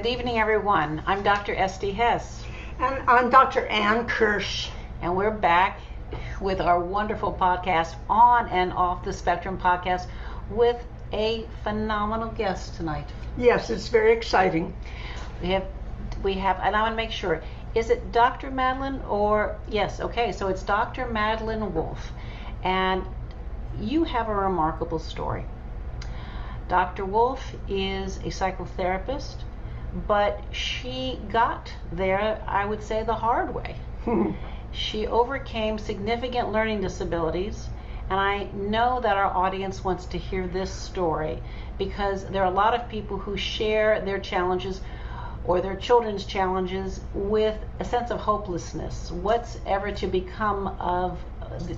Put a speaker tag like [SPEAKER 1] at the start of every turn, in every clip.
[SPEAKER 1] Good evening, everyone. I'm Dr. Esty Hess.
[SPEAKER 2] And I'm Dr. Ann Kirsch.
[SPEAKER 1] And we're back with our wonderful podcast, On and Off the Spectrum podcast, with a phenomenal guest tonight.
[SPEAKER 2] Yes, it's very exciting.
[SPEAKER 1] We have, and I want to make sure, is it Dr. Madeline or, yes, okay, so it's Dr. Madeline Wolf. And you have a remarkable story. Dr. Wolf is a psychotherapist, but she got there, I would say, the hard way. She overcame significant learning disabilities, and I know that our audience wants to hear this story because there are a lot of people who share their challenges or their children's challenges with a sense of hopelessness. What's ever to become of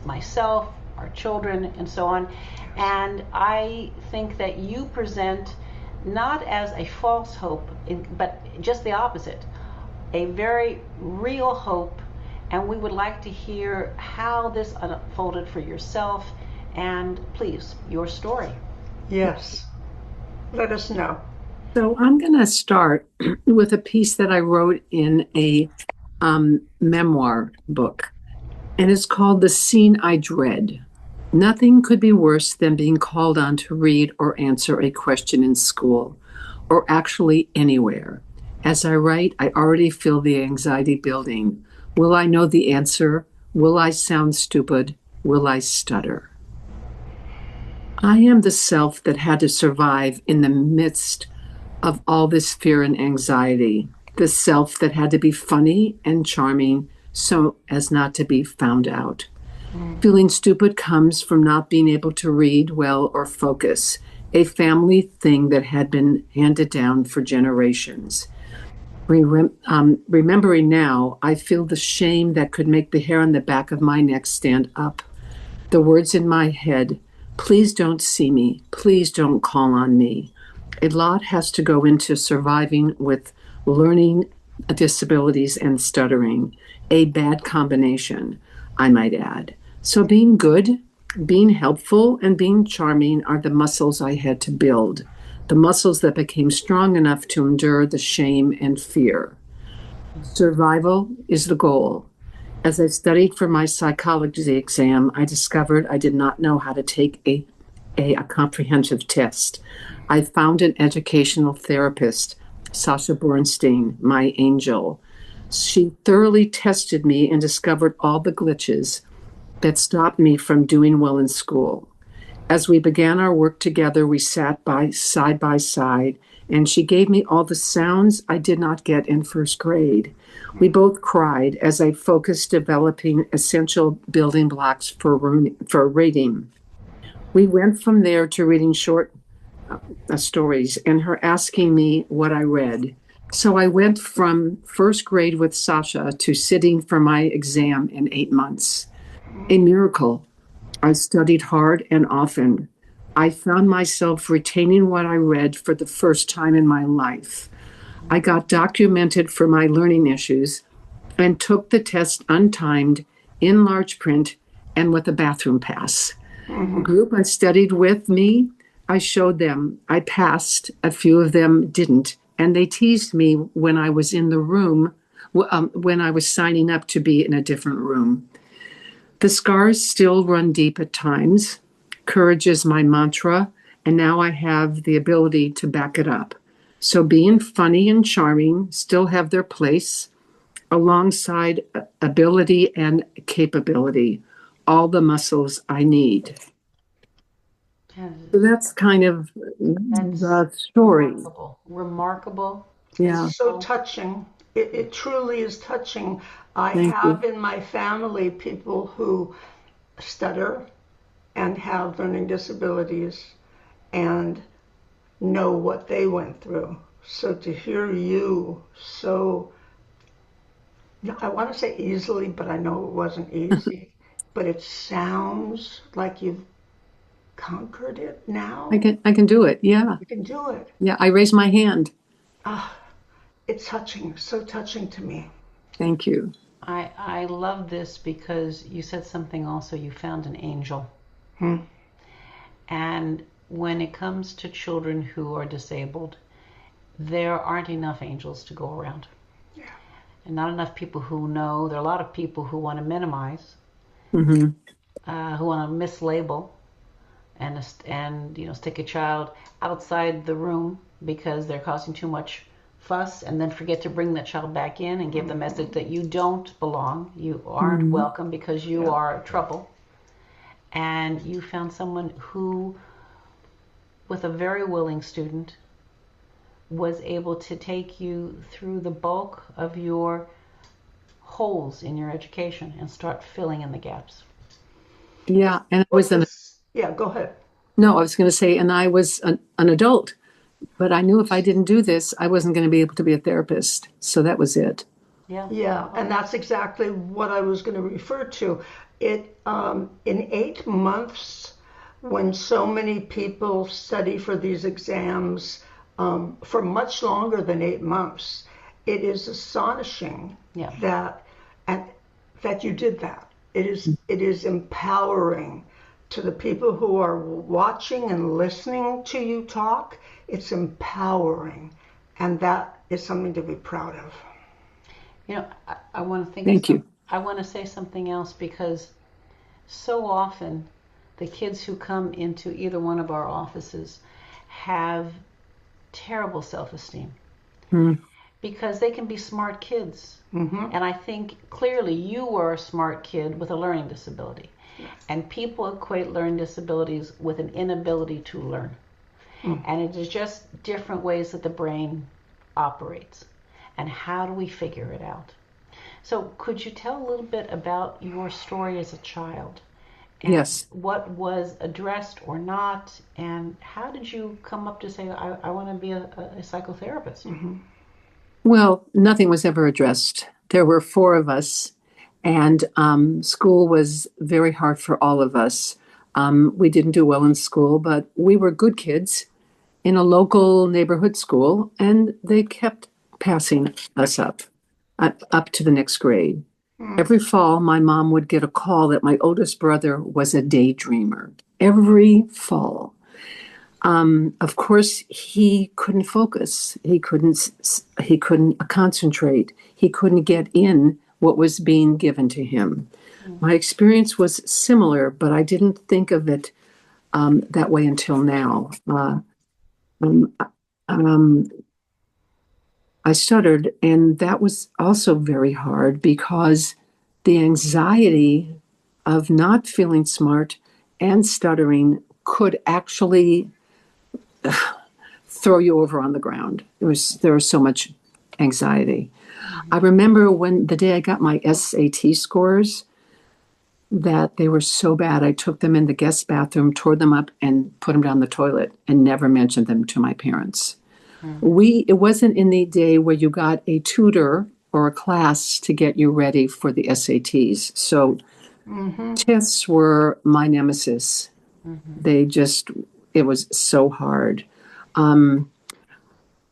[SPEAKER 1] myself, our children, and so on. And I think that you present not as a false hope, but just the opposite, a very real hope. And we would like to hear how this unfolded for yourself, and please, your story.
[SPEAKER 2] Yes, let us know.
[SPEAKER 3] So I'm going to start with a piece that I wrote in a memoir book, and it's called The Scene I Dread. Nothing could be worse than being called on to read or answer a question in school, or actually anywhere. As I write, I already feel the anxiety building. Will I know the answer? Will I sound stupid? Will I stutter? I am the self that had to survive in the midst of all this fear and anxiety, the self that had to be funny and charming so as not to be found out. Feeling stupid comes from not being able to read well or focus, a family thing that had been handed down for generations. Remembering now, I feel the shame that could make the hair on the back of my neck stand up. The words in my head, please don't see me, please don't call on me. A lot has to go into surviving with learning disabilities and stuttering, a bad combination, I might add. So being good, being helpful, and being charming are the muscles I had to build, the muscles that became strong enough to endure the shame and fear. Survival is the goal. As I studied for my psychology exam, I discovered I did not know how to take a comprehensive test. I found an educational therapist, Sasha Bornstein, my angel. She thoroughly tested me and discovered all the glitches that stopped me from doing well in school. As we began our work together, we sat side by side, and she gave me all the sounds I did not get in first grade. We both cried as I focused developing essential building blocks for reading. We went from there to reading short stories and her asking me what I read. So I went from first grade with Sasha to sitting for my exam in 8 months. A miracle. I studied hard and often. I found myself retaining what I read for the first time in my life. I got documented for my learning issues and took the test untimed, in large print, and with a bathroom pass. The group I studied with me, I showed them. I passed. A few of them didn't. And they teased me when I was in the room, when I was signing up to be in a different room. The scars still run deep at times. Courage is my mantra, and now I have the ability to back it up. So being funny and charming still have their place alongside ability and capability, all the muscles I need. So that's kind of the story.
[SPEAKER 1] Remarkable.
[SPEAKER 3] Yeah.
[SPEAKER 2] It's so touching. It truly is touching. I
[SPEAKER 3] Thank
[SPEAKER 2] have
[SPEAKER 3] you.
[SPEAKER 2] in my family people who stutter and have learning disabilities and know what they went through. So to hear you so, I want to say easily, but I know it wasn't easy, but it sounds like you've conquered it now.
[SPEAKER 3] I can do it. Yeah.
[SPEAKER 2] You can do it.
[SPEAKER 3] Yeah. I raise my hand.
[SPEAKER 2] It's touching, so touching to me.
[SPEAKER 3] Thank you.
[SPEAKER 1] I love this because you said something also, you found an angel. And when it comes to children who are disabled, there aren't enough angels to go around.
[SPEAKER 2] Yeah.
[SPEAKER 1] And not enough people who know. There are a lot of people who want to minimize,
[SPEAKER 3] Mm-hmm.
[SPEAKER 1] who want to mislabel and stick a child outside the room because they're causing too much fuss, and then forget to bring that child back in and give the message that you don't belong, you aren't
[SPEAKER 3] Mm-hmm.
[SPEAKER 1] welcome because you are trouble. And you found someone who, with a very willing student, was able to take you through the bulk of your holes in your education and start filling in the gaps.
[SPEAKER 3] Yeah, and
[SPEAKER 2] Yeah, go ahead.
[SPEAKER 3] No, I was going to say, and I was an adult, but I knew if I didn't do this, I wasn't going to be able to be a therapist. So that was it.
[SPEAKER 2] Yeah, and that's exactly what I was going to refer to. In 8 months, when so many people study for these exams for much longer than 8 months, it is astonishing that you did that. It is empowering to the people who are watching and listening to you talk. It's empowering, and that is something to be proud of.
[SPEAKER 1] I want to think.
[SPEAKER 3] Thank you.
[SPEAKER 1] I want to say something else, because so often the kids who come into either one of our offices have terrible self-esteem because they can be smart kids.
[SPEAKER 2] Mm-hmm.
[SPEAKER 1] And I think clearly you were a smart kid with a learning disability. And people equate learning disabilities with an inability to learn. And it is just different ways that the brain operates. And how do we figure it out? So could you tell a little bit about your story as a child? And
[SPEAKER 3] yes.
[SPEAKER 1] What was addressed or not? And how did you come up to say, I want to be a psychotherapist?
[SPEAKER 2] Mm-hmm.
[SPEAKER 3] Well, nothing was ever addressed. There were 4 of us, and school was very hard for all of us. We didn't do well in school, but we were good kids in a local neighborhood school, and they kept passing us up to the next grade. Every fall, my mom would get a call that my oldest brother was a daydreamer. Every fall. Of course, he couldn't focus. He couldn't concentrate. He couldn't get in what was being given to him. My experience was similar, but I didn't think of it that way until now. I stuttered, and that was also very hard because the anxiety of not feeling smart and stuttering could actually throw you over on the ground. There was so much anxiety. I remember when the day I got my SAT scores, that they were so bad, I took them in the guest bathroom, tore them up, and put them down the toilet, and never mentioned them to my parents. It wasn't in the day where you got a tutor or a class to get you ready for the SATs. So tests were my nemesis. It was so hard.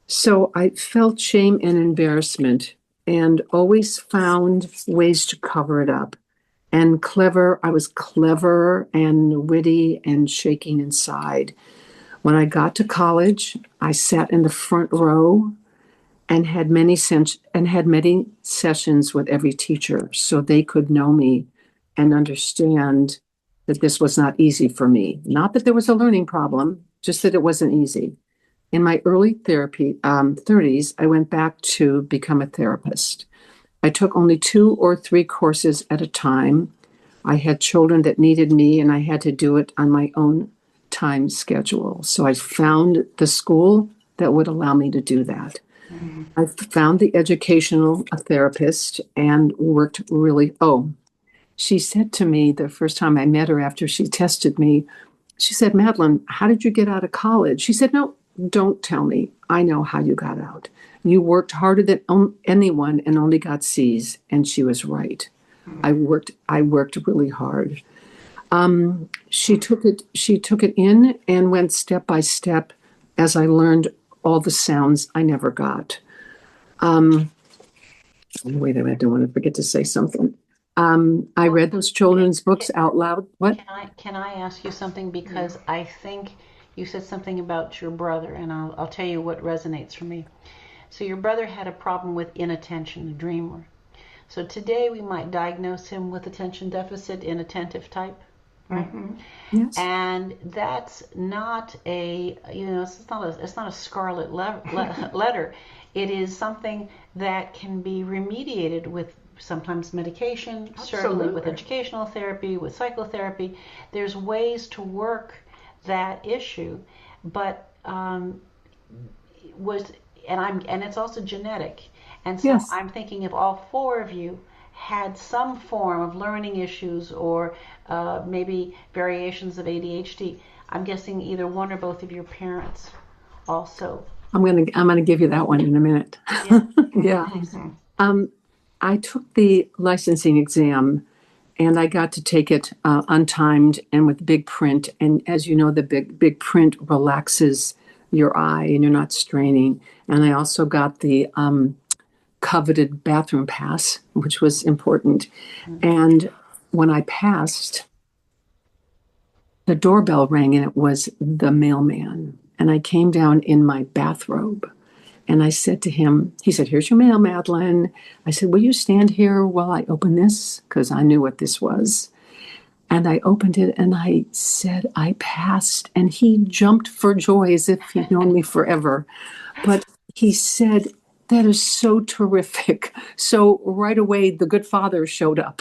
[SPEAKER 3] So I felt shame and embarrassment and always found ways to cover it up. And I was clever and witty and shaking inside. When I got to college, I sat in the front row and had many sessions with every teacher so they could know me and understand that this was not easy for me. Not that there was a learning problem, just that it wasn't easy. In my early 30s, I went back to become a therapist. I took only 2 or 3 courses at a time. I had children that needed me, and I had to do it on my own time schedule. So I found the school that would allow me to do that. I found the educational therapist and worked she said to me the first time I met her after she tested me, she said, Madeline, how did you get out of college? She said, no, don't tell me. I know how you got out. You worked harder than anyone and only got C's. And she was right. I worked really hard. She took it in and went step by step as I learned all the sounds I never got. Wait a minute, I don't want to forget to say something. I read those children's books out loud. What?
[SPEAKER 1] Can I ask you something? Because I think you said something about your brother, and I'll tell you what resonates for me. So your brother had a problem with inattention, a dreamer. So today we might diagnose him with attention deficit, inattentive type. Right?
[SPEAKER 3] Yes.
[SPEAKER 1] And that's not a, it's not a scarlet letter. It is something that can be remediated with sometimes medication, certainly with educational therapy, with psychotherapy. There's ways to work that issue, but and it's also genetic. And so
[SPEAKER 3] Yes.
[SPEAKER 1] I'm thinking if all four of you had some form of learning issues or maybe variations of ADHD, I'm guessing either one or both of your parents also.
[SPEAKER 3] I'm gonna give you that one in a minute.
[SPEAKER 1] Yeah.
[SPEAKER 3] Yeah. I took the licensing exam, and I got to take it untimed and with big print. And as you know, the big print relaxes your eye, and you're not straining. And I also got the coveted bathroom pass, which was important. And when I passed, the doorbell rang, and it was the mailman. And I came down in my bathrobe, and I said to him, he said, "Here's your mail, Madeline." I said, "Will you stand here while I open this?" Because I knew what this was. And I opened it, and I said, "I passed." And he jumped for joy as if he'd known me forever. But he said, "That is so terrific." So right away, the good father showed up.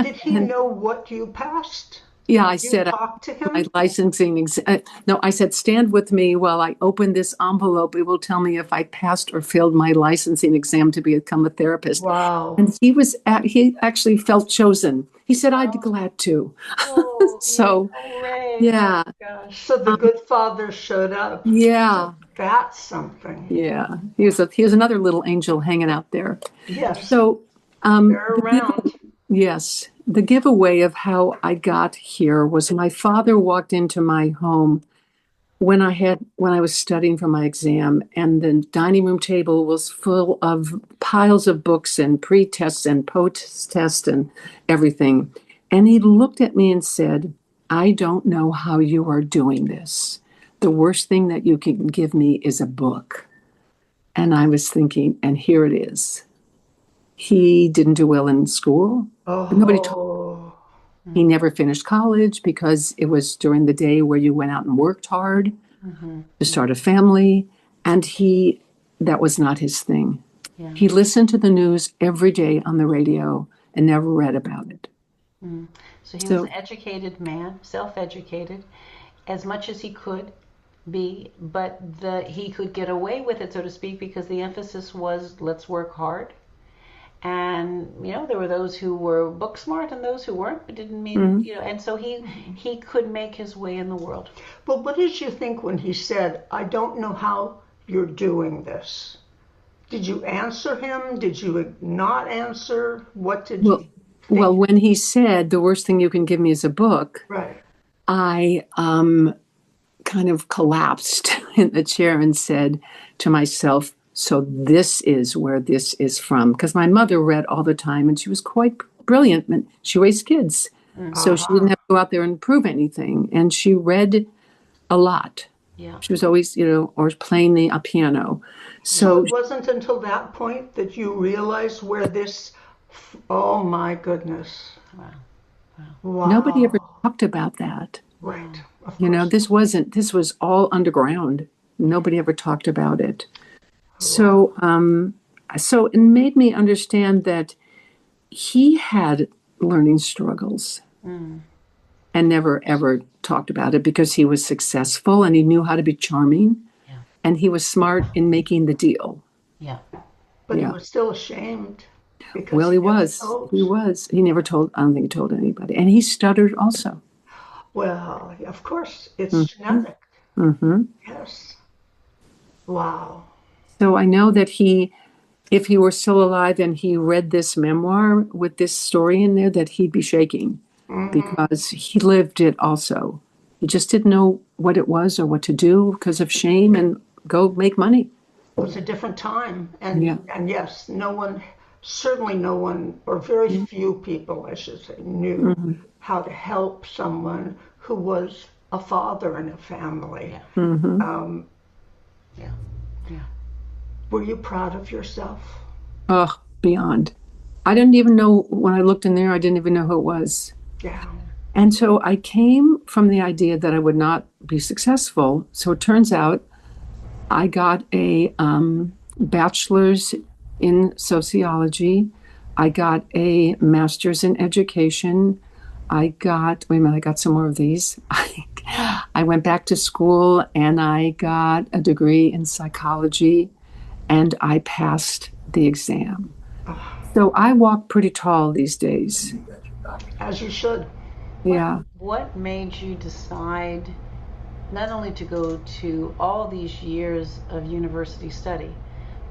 [SPEAKER 2] Did he know what you passed?
[SPEAKER 3] Yeah, I
[SPEAKER 2] You
[SPEAKER 3] said,
[SPEAKER 2] talked to him?
[SPEAKER 3] my licensing exam. No, I said, "Stand with me while I open this envelope. It will tell me if I passed or failed my licensing exam to become a therapist."
[SPEAKER 2] Wow.
[SPEAKER 3] And he actually felt chosen. He said, "I'd be glad to."
[SPEAKER 1] Oh,
[SPEAKER 3] So,
[SPEAKER 1] hooray.
[SPEAKER 3] yeah,
[SPEAKER 2] Gosh. So the good father showed up.
[SPEAKER 3] yeah,
[SPEAKER 2] That's something.
[SPEAKER 3] yeah. He was another little angel hanging out there.
[SPEAKER 2] Yes.
[SPEAKER 3] So,
[SPEAKER 2] They're
[SPEAKER 3] the
[SPEAKER 2] around.
[SPEAKER 3] yes, the giveaway of how I got here was my father walked into my home when I was studying for my exam, and the dining room table was full of piles of books and pre-tests and post-tests and everything. And he looked at me and said, "I don't know how you are doing this. The worst thing that you can give me is a book." And I was thinking, and here it is. He didn't do well in school. Nobody told.
[SPEAKER 2] Oh.
[SPEAKER 3] He never finished college because it was during the day where you went out and worked hard to start a family. And that was not his thing.
[SPEAKER 1] Yeah.
[SPEAKER 3] He listened to the news every day on the radio and never read about it.
[SPEAKER 1] So he was an educated man, self-educated, as much as he could be, but he could get away with it, so to speak, because the emphasis was let's work hard. And there were those who were book smart and those who weren't, but didn't mean and so he could make his way in the world.
[SPEAKER 2] But what did you think when he said, "I don't know how you're doing this"? Did you answer him? Did you not answer? What did you think?
[SPEAKER 3] Well, when he said the worst thing you can give me is a book,
[SPEAKER 2] Right.
[SPEAKER 3] I kind of collapsed in the chair and said to myself, "So this is where this is from." Because my mother read all the time, and she was quite brilliant, and she raised kids. So she didn't have to go out there and prove anything. And she read a lot.
[SPEAKER 1] Yeah.
[SPEAKER 3] She was always, or playing the piano.
[SPEAKER 2] So it wasn't until that point that you realized where this, oh my goodness. Wow.
[SPEAKER 3] Nobody ever talked about that.
[SPEAKER 2] Right.
[SPEAKER 3] This was all underground. Nobody ever talked about it. So it made me understand that he had learning struggles and never, ever talked about it because he was successful and he knew how to be charming and he was smart in making the deal.
[SPEAKER 1] Yeah.
[SPEAKER 2] But he was still ashamed.
[SPEAKER 3] Well, he was. He was. He never told, I don't think he told anybody. And he stuttered also.
[SPEAKER 2] Well, of course, it's genetic. Yes. Wow.
[SPEAKER 3] So I know that if he were still alive and he read this memoir with this story in there, that he'd be shaking because he lived it also. He just didn't know what it was or what to do because of shame and go make money.
[SPEAKER 2] It was a different time. And yes, certainly no one, or very few people, I should say, knew how to help someone who was a father in a family.
[SPEAKER 1] Yeah.
[SPEAKER 3] Mm-hmm.
[SPEAKER 1] Yeah. Yeah.
[SPEAKER 2] Were you proud of yourself?
[SPEAKER 3] Oh, beyond. I didn't even know when I looked in there, I didn't even know who it was.
[SPEAKER 2] Yeah.
[SPEAKER 3] And so I came from the idea that I would not be successful. So it turns out I got a bachelor's in sociology. I got a master's in education. I got some more of these. I went back to school and I got a degree in psychology and I passed the exam. So I walk pretty tall these days.
[SPEAKER 2] As you should.
[SPEAKER 3] Yeah.
[SPEAKER 1] What made you decide not only to go to all these years of university study,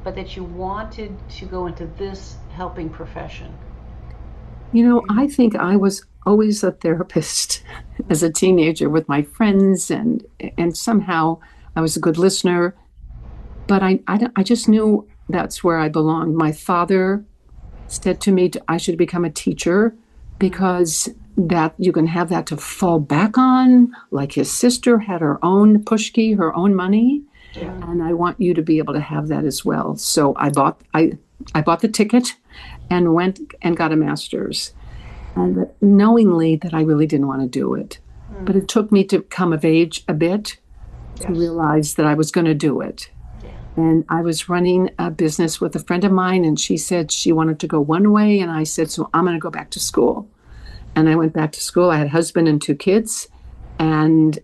[SPEAKER 1] but that you wanted to go into this helping profession?
[SPEAKER 3] I think I was always a therapist as a teenager with my friends, and somehow I was a good listener. But I just knew that's where I belonged. My father said to me I should become a teacher because that you can have that to fall back on, like his sister had her own pushki, her own money, and I want you to be able to have that as well. So I bought the ticket and went and got a master's, and knowingly that I really didn't want to do it. But it took me to come of age a bit to realize that I was going to do it. And I was running a business with a friend of mine, and she said she wanted to go one way, and I said, so I'm going to go back to school. And I went back to school. I had a husband and 2 kids, and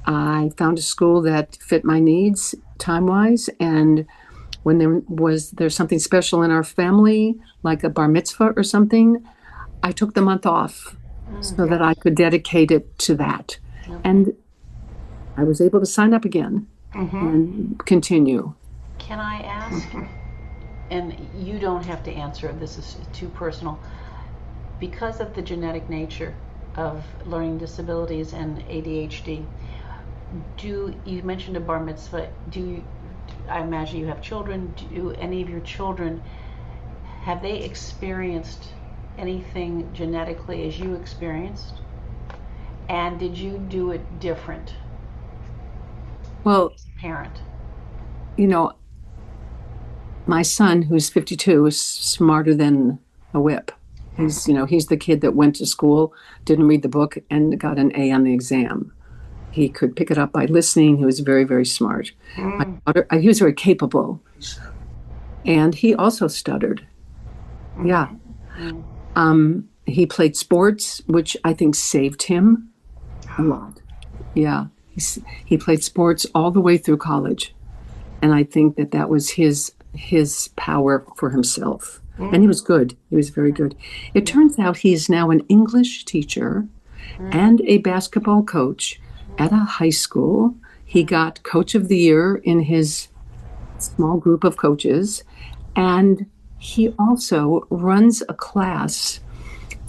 [SPEAKER 3] I found a school that fit my needs time-wise. And when there's something special in our family, like a bar mitzvah or something, I took the month off so that I could dedicate it to that. And I was able to sign up again and continue.
[SPEAKER 1] Can I ask, and you don't have to answer, this is too personal, because of the genetic nature of learning disabilities and ADHD, you mentioned a bar mitzvah, I imagine you have children, do any of your children, have they experienced anything genetically as you experienced? And did you do it different?
[SPEAKER 3] Well,
[SPEAKER 1] Parent.
[SPEAKER 3] My son, who's 52, is smarter than a whip. He's the kid that went to school, didn't read the book, and got an A on the exam. He could pick it up by listening. He was very, very smart. My daughter, he was very capable. And he also stuttered. Yeah. He played sports, which I think saved him a lot. Yeah. He played sports all the way through college. And I think that was his power for himself. And he was good. He was very good. It turns out he's now an English teacher and a basketball coach at a high school. He got Coach of the Year in his small group of coaches. And he also runs a class.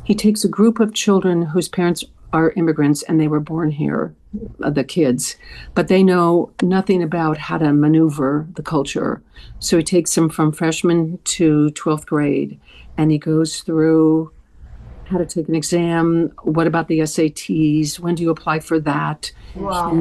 [SPEAKER 3] He takes a group of children whose parents are immigrants and they were born here, the kids, but they know nothing about how to maneuver the culture. So he takes them from freshman to 12th grade, and he goes through how to take an exam. What about the SATs? When do you apply for that?
[SPEAKER 2] Wow.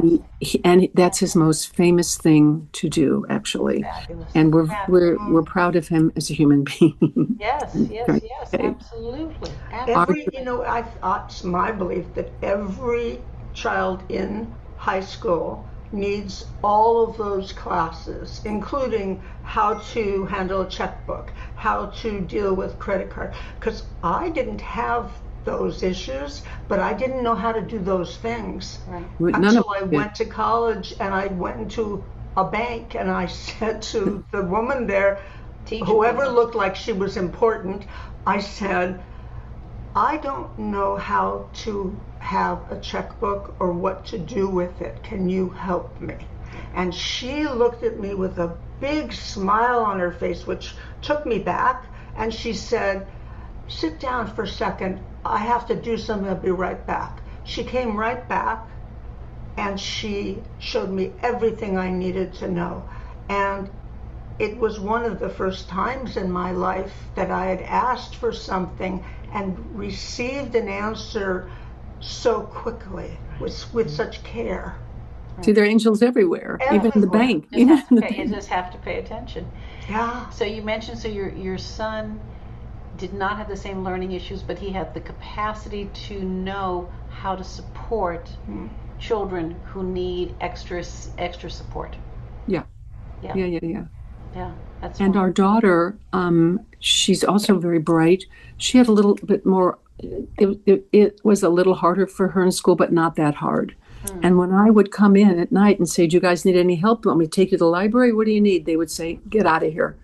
[SPEAKER 3] And that's his most famous thing to do, actually.
[SPEAKER 1] Fabulous.
[SPEAKER 3] And we're proud of him as a human being.
[SPEAKER 1] Yes,
[SPEAKER 3] Okay.
[SPEAKER 1] absolutely.
[SPEAKER 2] It's my belief that every child in high school needs all of those classes, including how to handle a checkbook, how to deal with credit card. Because I didn't have those issues, but I didn't know how to do those things until I went to college, and I went into a bank, and I said to the woman there, whoever looked like she was important, I said, I don't know how to have a checkbook or what to do with it. Can you help me? And she looked at me with a big smile on her face, which took me back. And she said, sit down for a second. I have to do something. I'll be right back. She came right back and she showed me everything I needed to know. And it was one of the first times in my life that I had asked for something and received an answer so quickly with such care.
[SPEAKER 3] See, there are angels everywhere, even in the
[SPEAKER 2] Everywhere.
[SPEAKER 3] bank. Even in the
[SPEAKER 1] You
[SPEAKER 3] bank.
[SPEAKER 1] just have to pay attention.
[SPEAKER 2] Yeah.
[SPEAKER 1] So you mentioned, so your son did not have the same learning issues, but he had the capacity to know how to support children who need extra support.
[SPEAKER 3] Yeah.
[SPEAKER 1] Yeah.
[SPEAKER 3] Yeah, yeah, yeah.
[SPEAKER 1] Yeah, that's
[SPEAKER 3] And our daughter, she's also very bright. She had a little bit more, it was a little harder for her in school, but not that hard. And when I would come in at night and say, do you guys need any help? Want me to take you to the library? What do you need? They would say, get out of here.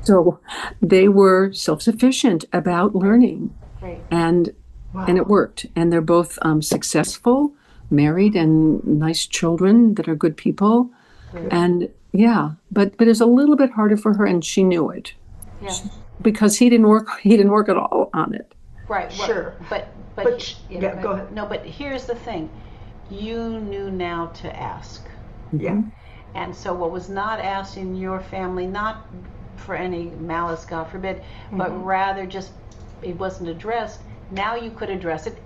[SPEAKER 3] So they were self-sufficient about learning.
[SPEAKER 1] great.
[SPEAKER 3] And
[SPEAKER 2] Wow.
[SPEAKER 3] it worked. And they're both successful, married, and nice children that are good people.
[SPEAKER 1] Good.
[SPEAKER 3] And yeah, but it's a little bit harder for her, and she knew it.
[SPEAKER 1] Yeah.
[SPEAKER 3] Because he didn't work at all on it.
[SPEAKER 1] Right.
[SPEAKER 2] Sure.
[SPEAKER 1] But
[SPEAKER 2] yeah, go ahead.
[SPEAKER 1] No, but here's the thing. You knew now to ask.
[SPEAKER 2] Yeah.
[SPEAKER 1] And so what was not asked in your family, not for any malice, God forbid, but rather just it wasn't addressed. Now you could address it.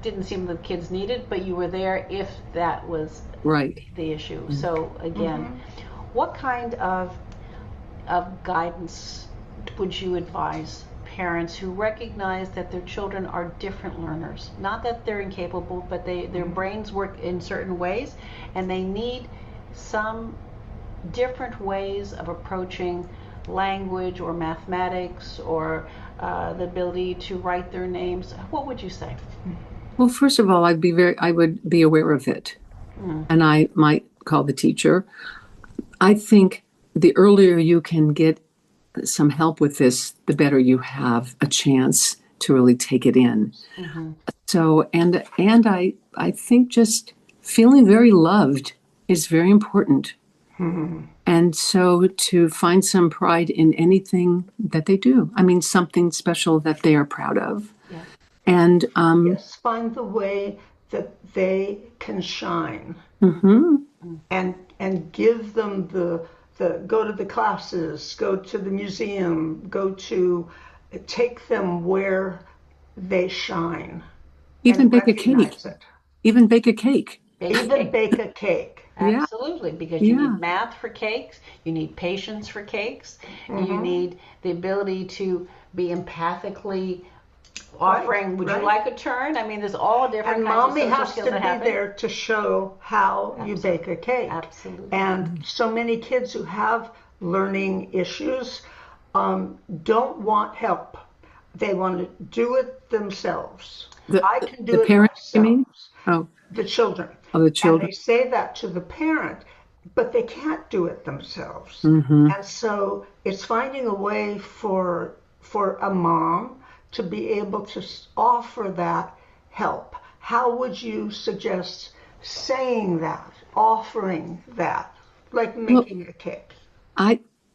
[SPEAKER 1] Didn't seem the kids needed, but you were there if that was
[SPEAKER 3] Right.
[SPEAKER 1] the issue. So again, what kind of guidance would you advise parents who recognize that their children are different learners? Not that they're incapable, but their brains work in certain ways, and they need some different ways of approaching language or mathematics or the ability to write their names. What would you say?
[SPEAKER 3] Well, first of all, I would be aware of it, and I might call the teacher. I think the earlier you can get some help with this, the better you have a chance to really take it in. So, and I think just feeling very loved is very important. And so to find some pride in anything that they do, I mean, something special that they are proud of.
[SPEAKER 1] Yeah.
[SPEAKER 3] And
[SPEAKER 2] Yes, find the way that they can shine, and give them the go to the classes, go to the museum, take them where they shine.
[SPEAKER 3] even
[SPEAKER 2] and
[SPEAKER 3] bake a cake.
[SPEAKER 2] recognize it.
[SPEAKER 3] Even bake a cake.
[SPEAKER 2] Even bake a cake.
[SPEAKER 3] Yeah.
[SPEAKER 1] Absolutely, because you
[SPEAKER 3] Yeah.
[SPEAKER 1] need math for cakes, you need patience for cakes, you need the ability to be empathically offering, would you
[SPEAKER 2] right.
[SPEAKER 1] like a turn? I mean, there's all different
[SPEAKER 2] And
[SPEAKER 1] kinds
[SPEAKER 2] mommy
[SPEAKER 1] of social
[SPEAKER 2] has
[SPEAKER 1] skills
[SPEAKER 2] to
[SPEAKER 1] that
[SPEAKER 2] be
[SPEAKER 1] happen.
[SPEAKER 2] there to show how you bake a cake.
[SPEAKER 1] Absolutely.
[SPEAKER 2] And so many kids who have learning issues don't want help. They want to do it themselves. I can do
[SPEAKER 3] the
[SPEAKER 2] it
[SPEAKER 3] parents, you
[SPEAKER 2] myself.
[SPEAKER 3] mean? Oh,
[SPEAKER 2] The children.
[SPEAKER 3] the children.
[SPEAKER 2] And they say that to the parent, but they can't do it themselves.
[SPEAKER 3] Mm-hmm.
[SPEAKER 2] And so it's finding a way for a mom to be able to offer that help. How would you suggest saying that, offering that, like making a cake?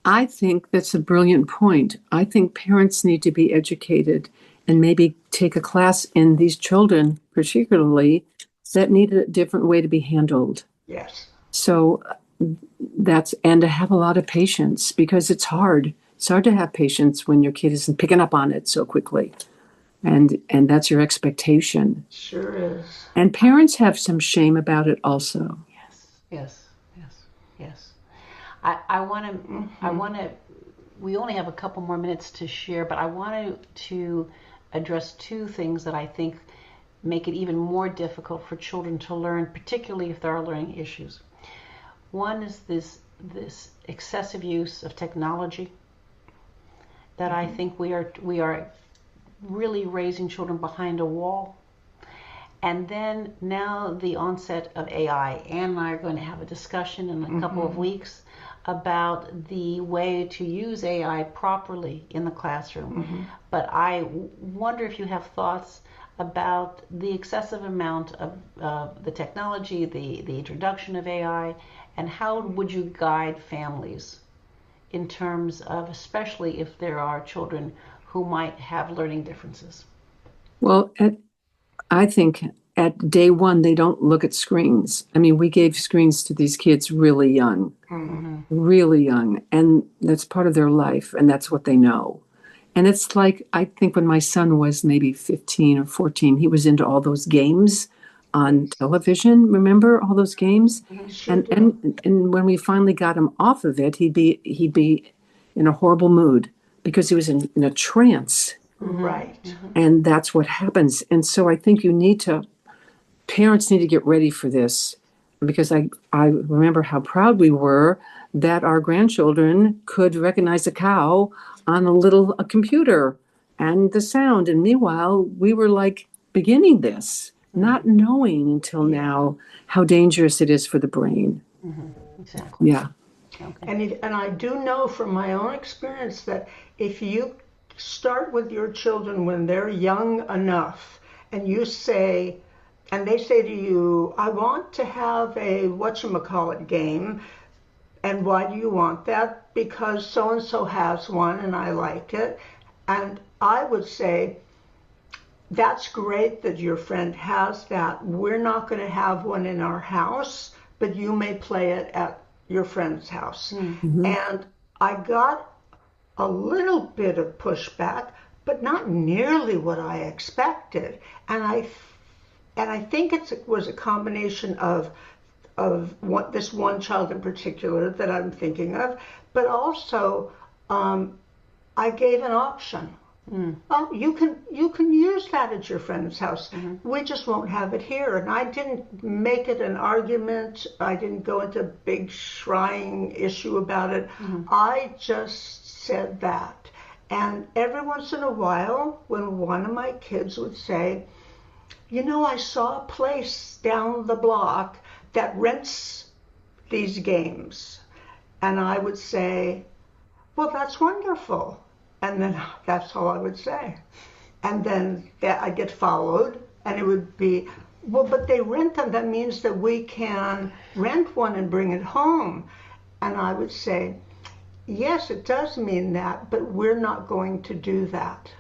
[SPEAKER 3] I think that's a brilliant point. I think parents need to be educated and maybe take a class in these children, particularly, that need a different way to be handled.
[SPEAKER 2] Yes.
[SPEAKER 3] So and to have a lot of patience, because it's hard. It's hard to have patience when your kid isn't picking up on it so quickly. And that's your expectation.
[SPEAKER 2] Sure is.
[SPEAKER 3] And parents have some shame about it also.
[SPEAKER 1] Yes. I want to, we only have a couple more minutes to share, but I wanted to address two things that I think make it even more difficult for children to learn, particularly if there are learning issues. One is this excessive use of technology that I think we are really raising children behind a wall. And then now the onset of AI. Ann and I are going to have a discussion in a couple of weeks about the way to use AI properly in the classroom. But I wonder if you have thoughts about the excessive amount of the technology, the introduction of AI, and how would you guide families in terms of, especially if there are children who might have learning differences?
[SPEAKER 3] Well, I think at day one, they don't look at screens. I mean, we gave screens to these kids really young, really young, and that's part of their life, and that's what they know. And it's like, I think when my son was maybe 15 or 14, he was into all those games on television. Remember all those games?
[SPEAKER 2] Sure
[SPEAKER 3] And,
[SPEAKER 2] do.
[SPEAKER 3] and when we finally got him off of it, he'd be in a horrible mood because he was in a trance.
[SPEAKER 2] Right.
[SPEAKER 3] And that's what happens. And so I think parents need to get ready for this, because I remember how proud we were that our grandchildren could recognize a cow on a computer and the sound. And meanwhile, we were like beginning this, not knowing until now how dangerous it is for the brain.
[SPEAKER 1] Exactly.
[SPEAKER 3] Yeah.
[SPEAKER 1] Okay.
[SPEAKER 2] And I do know from my own experience that if you start with your children when they're young enough and you say, and they say to you, I want to have a whatchamacallit game. And why do you want that? Because so and so has one and I like it. And I would say, that's great that your friend has that. We're not going to have one in our house, but you may play it at your friend's house. And I got a little bit of pushback, but not nearly what I expected. And I think it was a combination of this one child in particular that I'm thinking of, but also I gave an option. Well, you can use that at your friend's house. We just won't have it here. And I didn't make it an argument. I didn't go into a big shrine issue about it. I just said that. And every once in a while, when one of my kids would say, you know, I saw a place down the block that rents these games. And I would say, well, that's wonderful. And then that's all I would say. And then I'd get followed, and it would be, well, but they rent them. That means that we can rent one and bring it home. And I would say, yes, it does mean that, but we're not going to do that.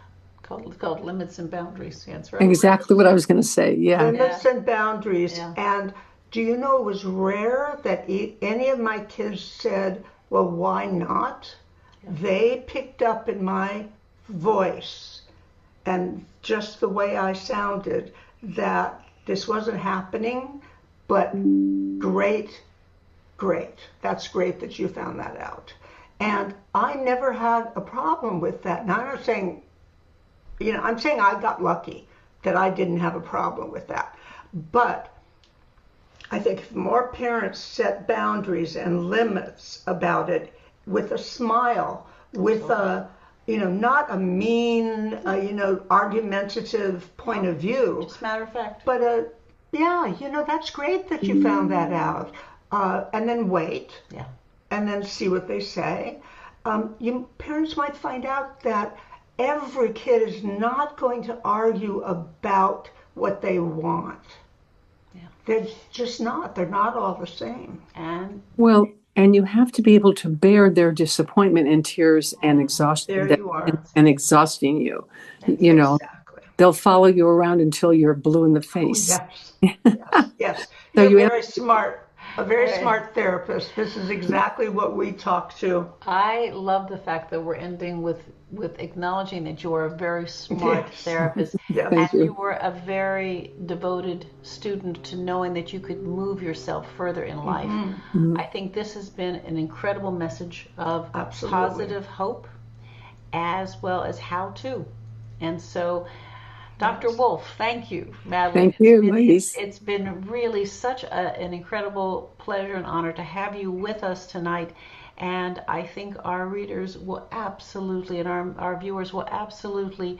[SPEAKER 1] Called limits and boundaries. Yeah, that's right.
[SPEAKER 3] Exactly what I was going to say. Yeah.
[SPEAKER 2] Limits and boundaries.
[SPEAKER 1] Yeah.
[SPEAKER 2] And do you know, it was rare that any of my kids said, well, why not? They picked up in my voice and just the way I sounded that this wasn't happening, but great. That's great that you found that out. And I never had a problem with that. Now, I'm not saying, I'm saying I got lucky that I didn't have a problem with that. But I think if more parents set boundaries and limits about it, with a smile, with a, not a mean, argumentative point of view.
[SPEAKER 1] Just matter of fact.
[SPEAKER 2] But, that's great that you found that out. And then wait.
[SPEAKER 1] Yeah.
[SPEAKER 2] And then see what they say. Parents might find out that every kid is not going to argue about what they want.
[SPEAKER 1] Yeah.
[SPEAKER 2] They're just not. They're not all the same.
[SPEAKER 3] And you have to be able to bear their disappointment and tears and exhaustion.
[SPEAKER 2] There you are.
[SPEAKER 3] And exhausting you.
[SPEAKER 2] Exactly.
[SPEAKER 3] They'll follow you around until you're blue in the face.
[SPEAKER 2] Yes.
[SPEAKER 3] So
[SPEAKER 2] You're
[SPEAKER 3] you
[SPEAKER 2] very smart. A very smart therapist. This is exactly what we talk to.
[SPEAKER 1] I love the fact that we're ending with acknowledging that you are a very smart therapist.
[SPEAKER 2] Yes.
[SPEAKER 3] Thank
[SPEAKER 1] and
[SPEAKER 3] you.
[SPEAKER 1] you were a very devoted student to knowing that you could move yourself further in life. I think this has been an incredible message of positive hope as well as how to. And so, Dr. Wolf, thank you, Madeline.
[SPEAKER 3] Thank you, ladies.
[SPEAKER 1] It's been really such an incredible pleasure and honor to have you with us tonight. And I think our readers will absolutely, and our viewers will absolutely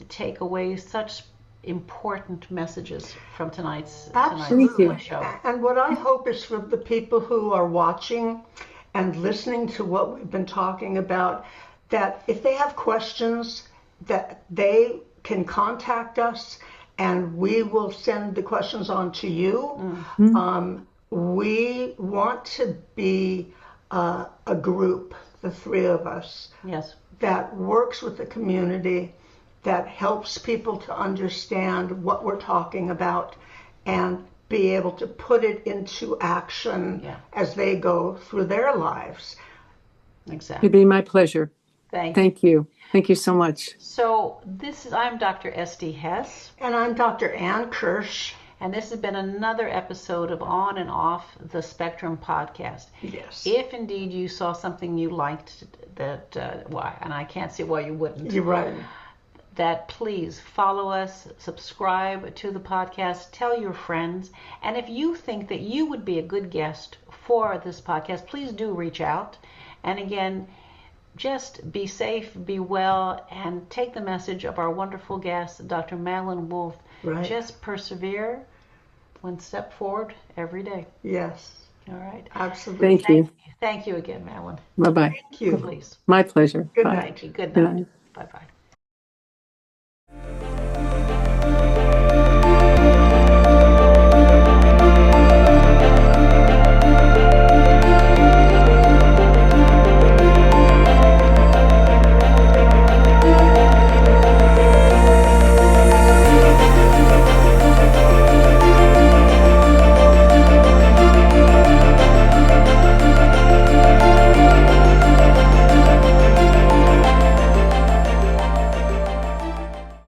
[SPEAKER 1] take away such important messages from tonight's show.
[SPEAKER 2] And what I hope is for the people who are watching and listening to what we've been talking about, that if they have questions, that they can contact us and we will send the questions on to you. We want to be a group, the three of us, that works with the community, that helps people to understand what we're talking about and be able to put it into action as they go through their lives.
[SPEAKER 1] Exactly.
[SPEAKER 3] It'd be my pleasure.
[SPEAKER 1] Thank you.
[SPEAKER 3] Thank you. Thank you so much.
[SPEAKER 1] So I'm Dr. S.D. Hess,
[SPEAKER 2] And I'm Dr. Ann Kirsch.
[SPEAKER 1] and this has been another episode of On and Off the Spectrum podcast.
[SPEAKER 2] Yes.
[SPEAKER 1] If indeed you saw something you liked and I can't see why you wouldn't.
[SPEAKER 2] You're right.
[SPEAKER 1] That please follow us, subscribe to the podcast, tell your friends, and if you think that you would be a good guest for this podcast, please do reach out. And again, just be safe, be well, and take the message of our wonderful guest, Dr. Madeline Wolf.
[SPEAKER 2] Right.
[SPEAKER 1] Just persevere, one step forward every day.
[SPEAKER 2] Yes.
[SPEAKER 1] All right.
[SPEAKER 2] Absolutely.
[SPEAKER 3] Thank you.
[SPEAKER 1] Thank you again, Madeline.
[SPEAKER 3] Bye-bye.
[SPEAKER 2] Thank you.
[SPEAKER 1] Please.
[SPEAKER 3] My pleasure.
[SPEAKER 2] Good
[SPEAKER 3] Bye.
[SPEAKER 2] night.
[SPEAKER 1] Thank you. Good
[SPEAKER 3] Good
[SPEAKER 1] night.
[SPEAKER 3] night.
[SPEAKER 1] Bye-bye.